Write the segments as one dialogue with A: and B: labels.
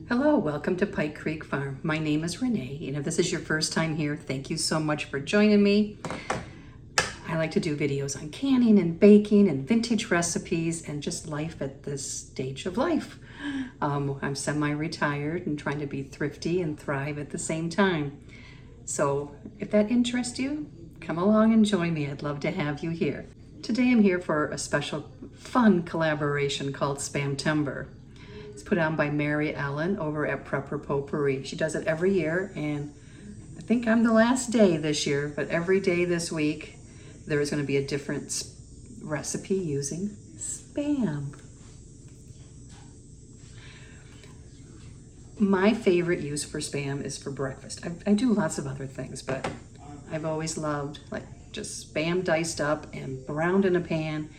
A: Hello, welcome to Pike Creek Farm. My name is Renee, and if this is your first time here, thank you so much for joining me. I like to do videos on canning and baking and vintage recipes and just life at this stage of life. I'm semi-retired and trying to be thrifty and thrive at the same time. So if that interests you, come along and join me. I'd love to have you here. Today I'm here for a special fun collaboration called Spamtember. It's put on by Mary Ellen over at Prepper Potpourri. She does it every year, and I think I'm the last day this year, but every day this week there is going to be a different recipe using Spam. My favorite use for Spam is for breakfast. I do lots of other things, but I've always loved like just Spam diced up and browned in a pan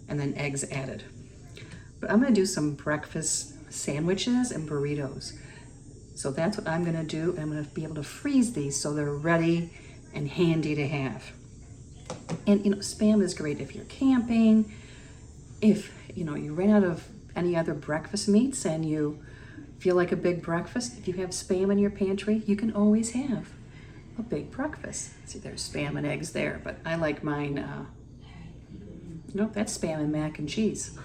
A: and then eggs added. But I'm going to do some breakfast sandwiches and burritos. So that's what I'm going to do. I'm going to be able to freeze these so they're ready and handy to have. And Spam is great if you're camping, if you ran out of any other breakfast meats and you feel like a big breakfast. If you have Spam in your pantry, you can always have a big breakfast. See, there's Spam and eggs there, but I like mine, that's Spam and mac and cheese.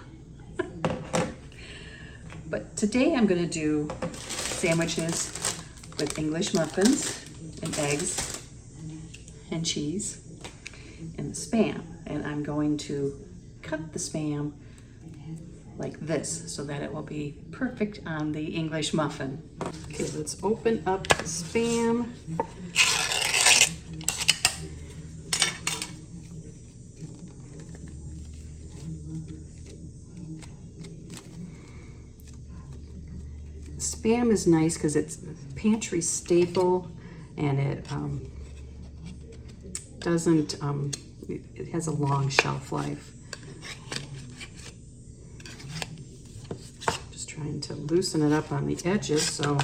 A: But today I'm going to do sandwiches with English muffins and eggs and cheese and the Spam. And I'm going to cut the Spam like this so that it will be perfect on the English muffin. Okay, let's open up the Spam. Spam is nice because it's a pantry staple, and it it has a long shelf life. Just trying to loosen it up on the edges, so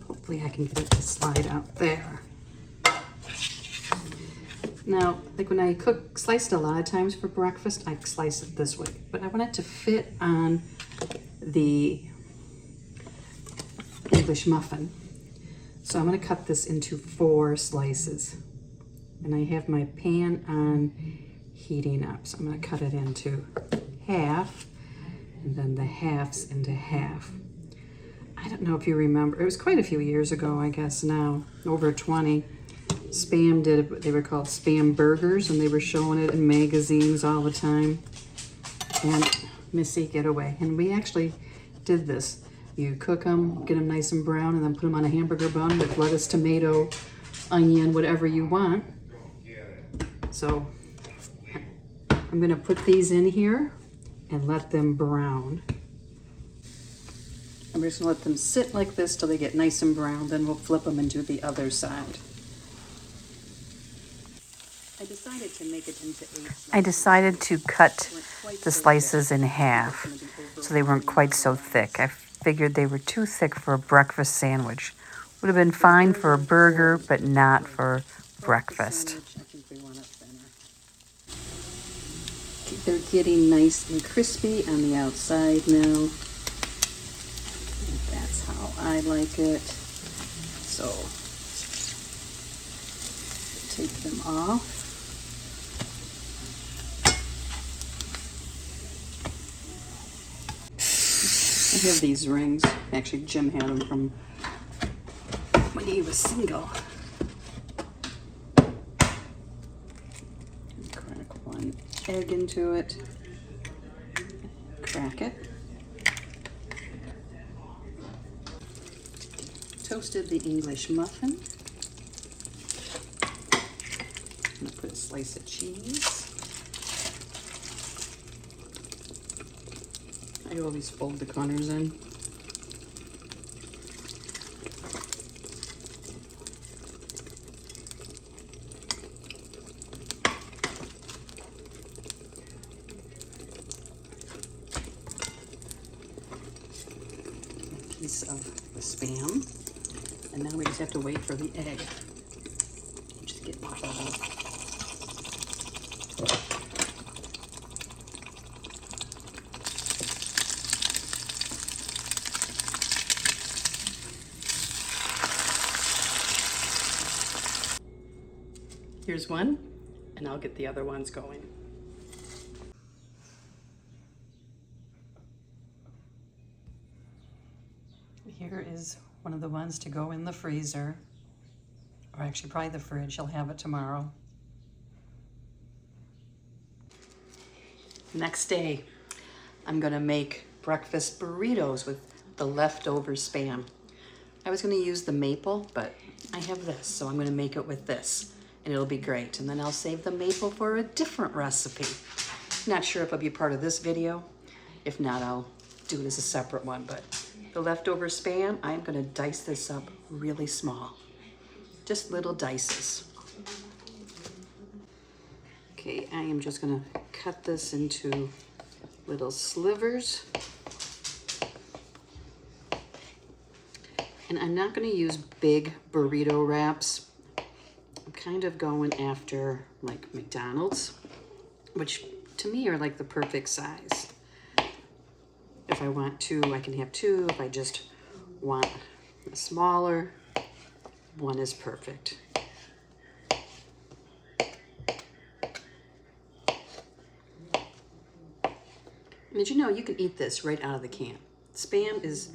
A: hopefully I can get it to slide out there. Now, like when I slice it a lot of times for breakfast, I slice it this way, but I want it to fit on the English muffin. So I'm going to cut this into 4 slices. And I have my pan on heating up. So I'm going to cut it into half and then the halves into half. I don't know if you remember, it was quite a few years ago, I guess now, over 20. Spam they were called Spam burgers, and they were showing it in magazines all the time. And Missy, get away. And we actually did this. You cook them, get them nice and brown, and then put them on a hamburger bun with lettuce, tomato, onion, whatever you want. So I'm going to put these in here and let them brown. I'm just going to let them sit like this till they get nice and brown. Then we'll flip them and do the other side. I decided to make it into 8 slices. I decided to cut the slices in half so they weren't quite so thick. I figured they were too thick for a breakfast sandwich. Would have been fine for a burger, but not for breakfast. They're getting nice and crispy on the outside now. And that's how I like it. So take them off. I have these rings. Actually, Jim had them from when he was single. Crack 1 egg into it. Crack it. Toasted the English muffin. I'm going to put a slice of cheese. I always fold the corners in. A piece of the Spam. And now we just have to wait for the egg. Just get involved. Here's one, and I'll get the other ones going. Here is one of the ones to go in the freezer, or actually probably the fridge. I'll have it tomorrow. Next day, I'm gonna make breakfast burritos with the leftover Spam. I was gonna use the maple, but I have this, so I'm gonna make it with this, and it'll be great. And then I'll save the maple for a different recipe. Not sure if it'll be part of this video. If not, I'll do it as a separate one, but the leftover Spam, I'm gonna dice this up really small. Just little dices. Okay, I am just gonna cut this into little slivers. And I'm not gonna use big burrito wraps. I'm kind of going after like McDonald's, which to me are like the perfect size. If I want two, I can have two. If I just want a smaller, one is perfect. And did you know you can eat this right out of the can? Spam is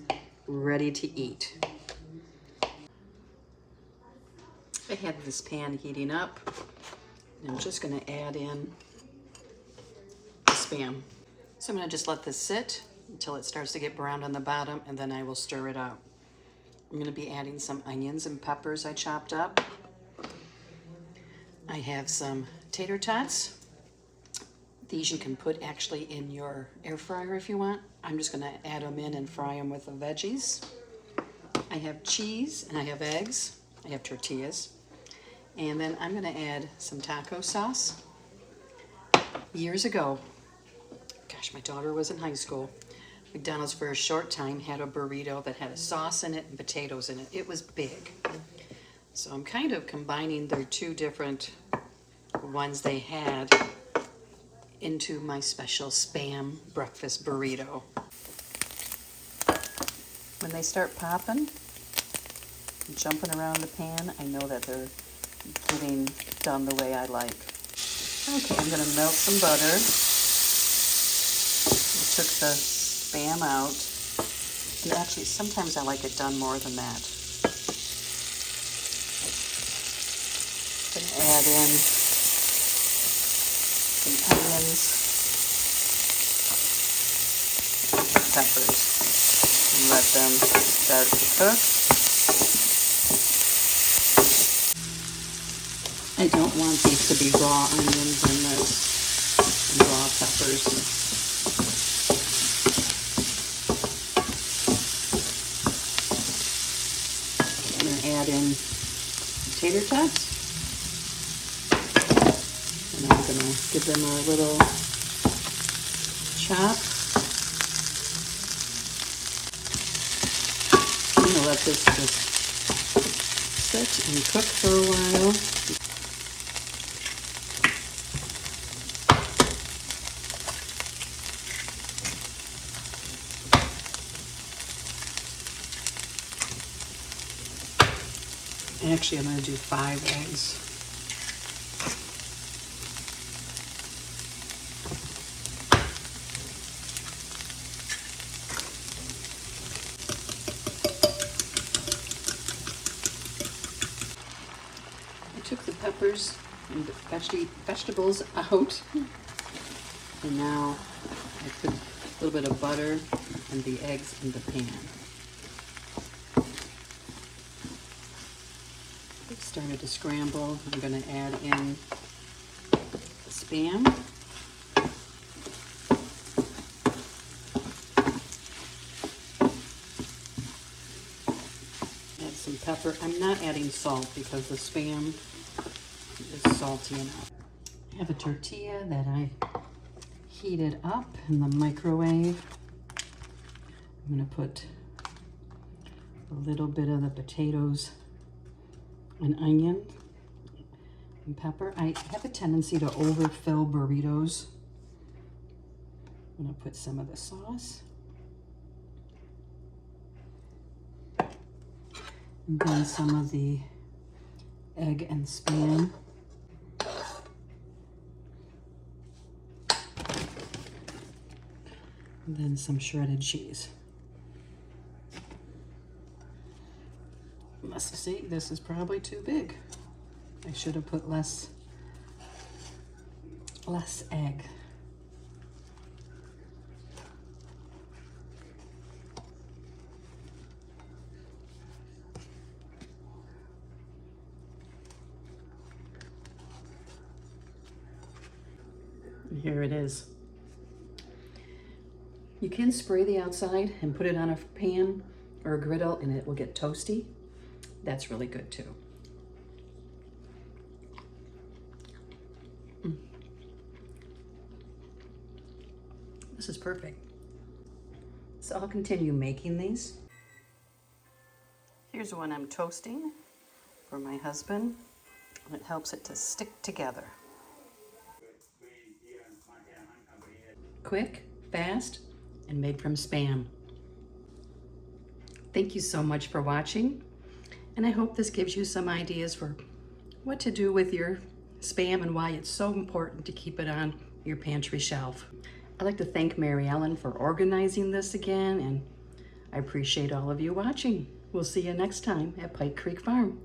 A: ready to eat. I had this pan heating up, and I'm just gonna add in the Spam. So I'm gonna just let this sit until it starts to get brown on the bottom, and then I will stir it out. I'm gonna be adding some onions and peppers I chopped up. I have some tater tots. These you can put actually in your air fryer if you want. I'm just gonna add them in and fry them with the veggies. I have cheese and I have eggs. I have tortillas. And then I'm gonna add some taco sauce. Years ago, gosh, my daughter was in high school, McDonald's for a short time had a burrito that had a sauce in it and potatoes in it. It was big. So I'm kind of combining their two different ones they had into my special Spam breakfast burrito. When they start popping and jumping around the pan, I know that they're getting done the way I like. Okay, I'm gonna melt some butter. I took the Spam out. And actually, sometimes I like it done more than that. Gonna add in some onions and peppers and let them start to cook. I don't want these to be raw onions in this, and raw peppers. I'm going to add in tater tots. And I'm going to give them a little chop. I'm going to let this just sit and cook for a while. Actually, I'm going to do 5 eggs. I took the peppers and the vegetables out, and now I put a little bit of butter and the eggs in the pan. Started to scramble. I'm going to add in the Spam. Add some pepper. I'm not adding salt because the Spam is salty enough. I have a tortilla that I heated up in the microwave. I'm going to put a little bit of the potatoes, an onion, and pepper. I have a tendency to overfill burritos. I'm gonna put some of the sauce. And then some of the egg and Spam. And then some shredded cheese. Let's see, this is probably too big. I should have put less egg. And here it is. You can spray the outside and put it on a pan or a griddle and it will get toasty. That's really good too. This is perfect. So I'll continue making these. Here's one I'm toasting for my husband. It helps it to stick together. Quick, fast, and made from Spam. Thank you so much for watching, and I hope this gives you some ideas for what to do with your Spam and why it's so important to keep it on your pantry shelf. I'd like to thank Mary Ellen for organizing this again, and I appreciate all of you watching. We'll see you next time at Pike Creek Farm.